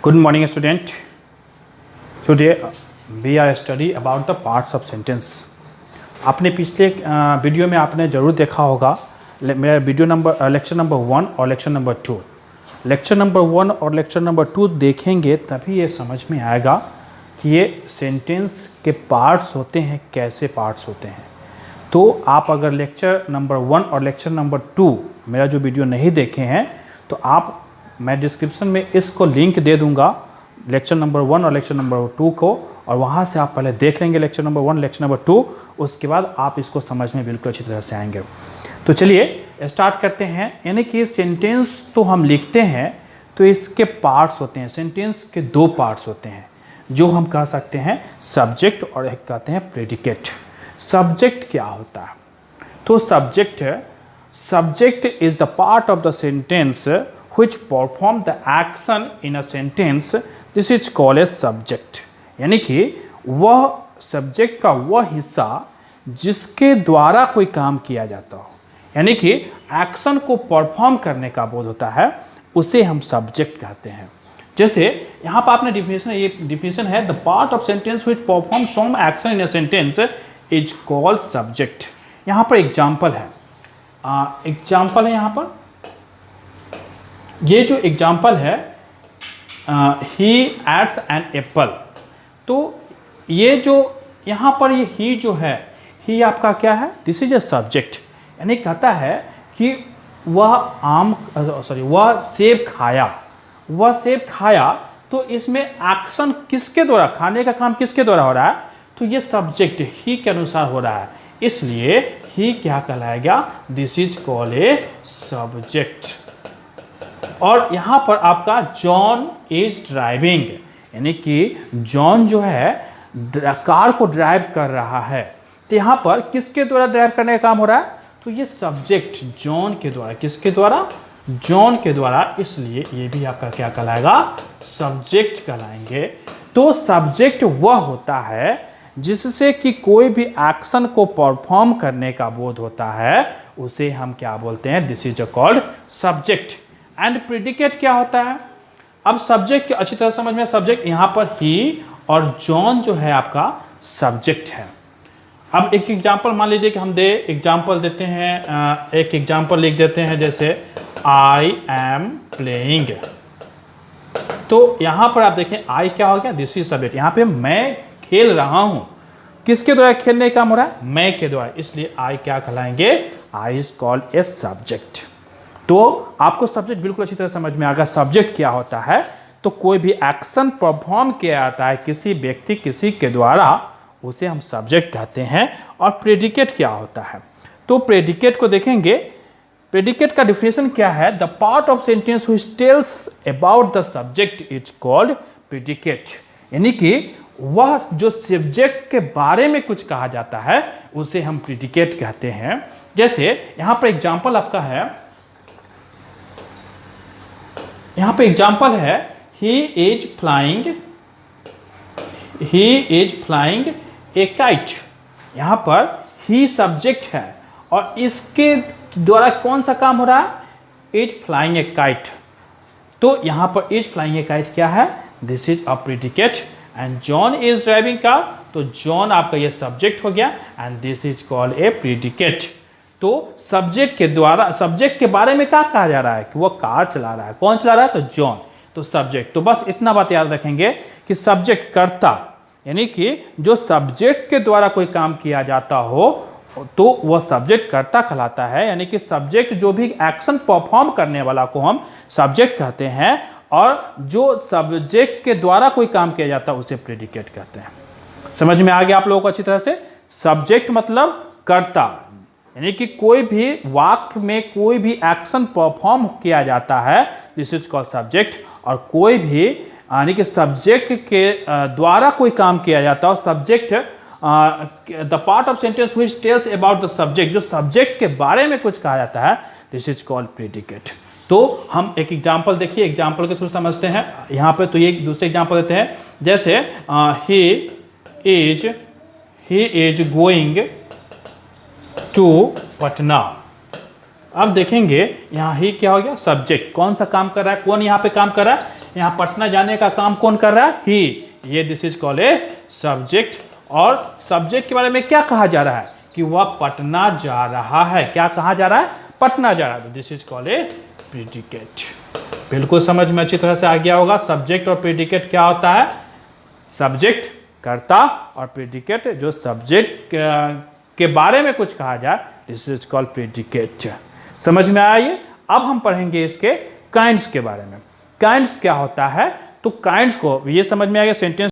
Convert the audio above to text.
Good morning, student. Today we are study about the parts of sentence. आपने पिछले video में आपने ज़रूर देखा होगा मेरा वीडियो नंबर लेक्चर नंबर 1 और लेक्चर नंबर 2। लेक्चर नंबर 1 और लेक्चर नंबर 2 देखेंगे तभी ये समझ में आएगा कि ये सेंटेंस के पार्ट्स होते हैं, कैसे पार्ट्स होते हैं। तो आप अगर लेक्चर नंबर 1 और लेक्चर नंबर 2 मेरा जो वीडियो नहीं देखे हैं तो मैं डिस्क्रिप्शन में इसको लिंक दे दूंगा लेक्चर नंबर 1 और लेक्चर नंबर 2 को, और वहाँ से आप पहले देख लेंगे लेक्चर नंबर 1 लेक्चर नंबर 2, उसके बाद आप इसको समझ में बिल्कुल अच्छी तरह से आएंगे। तो चलिए स्टार्ट करते हैं। यानी कि सेंटेंस तो हम लिखते हैं तो इसके पार्ट्स होते हैं। सेंटेंस के दो पार्ट्स होते हैं जो हम कह सकते हैं सब्जेक्ट और एक कहते हैं प्रेडिकेट। सब्जेक्ट क्या होता है? तो subject is the part of the sentence which perform the action in a sentence, this is called as subject। यानी कि वह सब्जेक्ट का वह हिस्सा जिसके द्वारा कोई काम किया जाता हो, यानी कि एक्शन को परफॉर्म करने का बोध होता है, उसे हम सब्जेक्ट कहते हैं। जैसे यहाँ पर आपने ये डिफिनेशन है, the part of sentence which perform some action in a sentence is called subject। यहाँ पर एग्जाम्पल है, यहाँ पर ये जो एग्जाम्पल है ही एट्स एन एप्पल। तो ये जो यहाँ पर ये ही जो है, ही आपका क्या है? This is a subject. यानी कहता है कि वह सेब खाया, तो इसमें एक्शन किसके द्वारा, खाने का काम किसके द्वारा हो रहा है? तो ये सब्जेक्ट ही के अनुसार हो रहा है, इसलिए ही क्या कहलाएगा? This is called a subject. और यहाँ पर आपका जॉन इज ड्राइविंग, यानी कि जॉन जो है कार को ड्राइव कर रहा है, तो यहाँ पर किसके द्वारा ड्राइव करने का काम हो रहा है? तो ये सब्जेक्ट जॉन के द्वारा, किसके द्वारा? जॉन के द्वारा, इसलिए ये भी आपका क्या कहलाएगा? सब्जेक्ट कहलाएंगे। तो सब्जेक्ट वह होता है जिससे कि कोई भी एक्शन को परफॉर्म करने का बोध होता है, उसे हम क्या बोलते हैं? This is called subject. And predicate क्या होता है? अब सब्जेक्ट अच्छी तरह समझ में, सब्जेक्ट यहाँ पर ही और जॉन जो है आपका सब्जेक्ट है। अब एक एग्जांपल मान लीजिए कि हम एग्जांपल देते हैं, एक एग्जांपल लिख देते हैं, जैसे आई एम प्लेइंग। तो यहाँ पर आप देखें आई क्या हो गया? This is subject. यहाँ पे मैं खेल रहा हूँ, किसके द्वारा खेलने का काम हो रहा है? मैं के द्वारा, इसलिए आई क्या कहलाएंगे? I is called a subject. तो आपको सब्जेक्ट बिल्कुल अच्छी तरह समझ में आ गया सब्जेक्ट क्या होता है। तो कोई भी एक्शन परफॉर्म किया जाता है किसी व्यक्ति किसी के द्वारा, उसे हम सब्जेक्ट कहते हैं। और प्रेडिकेट क्या होता है? तो प्रेडिकेट को देखेंगे। प्रेडिकेट का डिफिनेशन क्या है? The part of sentence which tells about the subject is called predicate. यानी कि वह जो सब्जेक्ट के बारे में कुछ कहा जाता है, उसे हम प्रेडिकेट कहते हैं। जैसे यहाँ पर एग्जाम्पल आपका है, यहाँ पे एग्जाम्पल है he is flying A kite. यहाँ पर ही सब्जेक्ट है और इसके द्वारा कौन सा काम हो रहा है? Is flying A kite. तो यहाँ पर इज फ्लाइंग ए काइट क्या है? This is a predicate. And John is driving car, तो जॉन आपका ये सब्जेक्ट हो गया and this is called a predicate. तो सब्जेक्ट के द्वारा, सब्जेक्ट के बारे में क्या कहा जा रहा है? कि वो कार चला रहा है। कौन चला रहा है? तो जॉन। तो सब्जेक्ट। तो बस इतना बात याद रखेंगे कि सब्जेक्ट कर्ता, यानी कि जो सब्जेक्ट के द्वारा कोई काम किया जाता हो तो वह सब्जेक्ट कर्ता कहलाता है। यानी कि सब्जेक्ट जो भी एक्शन परफॉर्म करने वाला को हम सब्जेक्ट कहते हैं, और जो सब्जेक्ट के द्वारा कोई काम किया जाता है उसे प्रेडिकेट कहते हैं। समझ में आ गया आप लोगों को अच्छी तरह से? सब्जेक्ट मतलब कर्ता, यानी कि कोई भी वाक्य में कोई भी एक्शन परफॉर्म किया जाता है, दिस इज कॉल्ड सब्जेक्ट। और कोई भी यानी कि सब्जेक्ट के द्वारा कोई काम किया जाता है, subject the part of sentence which tells about the subject, जो सब्जेक्ट के बारे में कुछ कहा जाता है, दिस इज कॉल्ड प्रेडिकेट। तो हम एक एग्जांपल देखिए, एग्जांपल के थ्रू समझते हैं। यहाँ पे तो ये दूसरे एग्जांपल देते हैं, जैसे he is going to Patna. अब देखेंगे यहाँ ही क्या हो गया? सब्जेक्ट। कौन सा काम कर रहा है? कौन यहाँ पे काम कर रहा है? यहाँ पटना जाने का काम कौन कर रहा है? ही। ये this is called a subject. और सब्जेक्ट के बारे में क्या कहा जा रहा है कि वह पटना जा रहा है। क्या कहा जा रहा है? पटना जा रहा है। तो this is called a predicate. बिल्कुल समझ में अच्छी तरह से आ गया होगा। सब्जेक्ट और प्रीडिकेट क्या होता है? सब्जेक्ट कर्ता और प्रीडिकेट जो सब्जेक्ट के बारे में कुछ कहा जाए, दिस इज कॉल्ड प्रीडिकेट। समझ में आया ये? अब हम पढ़ेंगे इसके काइंड्स के बारे में। काइंड्स क्या होता है? तो काइंड्स को ये समझ में आ गया। सेंटेंस